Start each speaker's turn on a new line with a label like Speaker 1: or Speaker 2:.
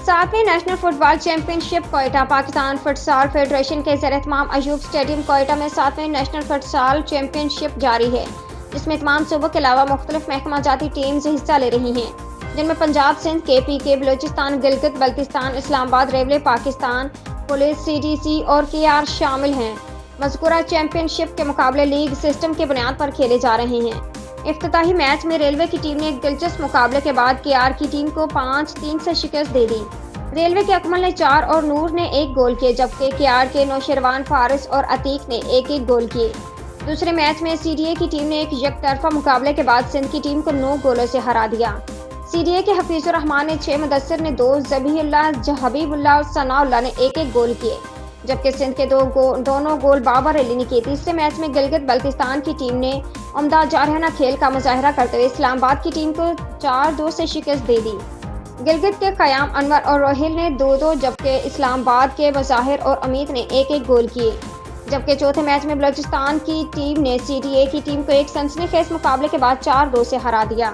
Speaker 1: 7ویں national fit بال champion شپ Quetta Pakistan فٹسال federation کے زیر اہتمام ایوب اسٹیڈیم کوئٹہ میں 7ویں نیشنل فٹسال چیمپئن شپ جاری ہے، جس میں تمام صوبوں کے علاوہ مختلف محکمہ جاتی ٹیمز حصہ لے رہی ہیں، جن میں پنجاب، سندھ، KPK، بلوچستان، گلگت بلتستان، اسلام آباد، ریلوے پاکستان، پولیس، CDC اور KR شامل ہیں۔ مذکورہ چیمپئن شپ کے مقابلے لیگ سسٹم کی بنیاد پر کھیلے جا رہے ہیں۔ افتتاحی میچ میں ریلوے کی ٹیم نے ایک دلچسپ مقابلے کے بعد KR کی ٹیم کو 5-3 سے شکست دے دی۔ ریلوے کے اکمل نے 4 اور نور نے 1 گول کیے، جبکہ KR کے نوشیروان، فارس اور عتیق نے 1-1 گول کیے۔ دوسرے میچ میں CDA کی ٹیم نے ایک یک طرفہ مقابلے کے بعد سندھ کی ٹیم کو 9 گولوں سے ہرا دیا۔ CDA کے حفیظ الرحمان نے 6، مدثر نے 2، ذبیح اللہ، حبیب اللہ اور ثناء اللہ نے 1-1 گول کیے، جبکہ سندھ کے دونوں گول بابر علی نے کیے۔ تیسرے میچ میں گلگت بلتستان کی ٹیم نے عمدہ جارحانہ کھیل کا مظاہرہ کرتے ہوئے اسلام آباد کی ٹیم کو 4-2 سے شکست دے دی۔ گلگت کے قیام انور اور روہیل نے 2-2، جبکہ اسلام آباد کے مظاہر اور امید نے 1-1 گول کیے، جبکہ چوتھے میچ میں بلوچستان کی ٹیم نے CDA کی ٹیم کو ایک سنسنی خیز مقابلے کے بعد 4-2 سے ہرا دیا۔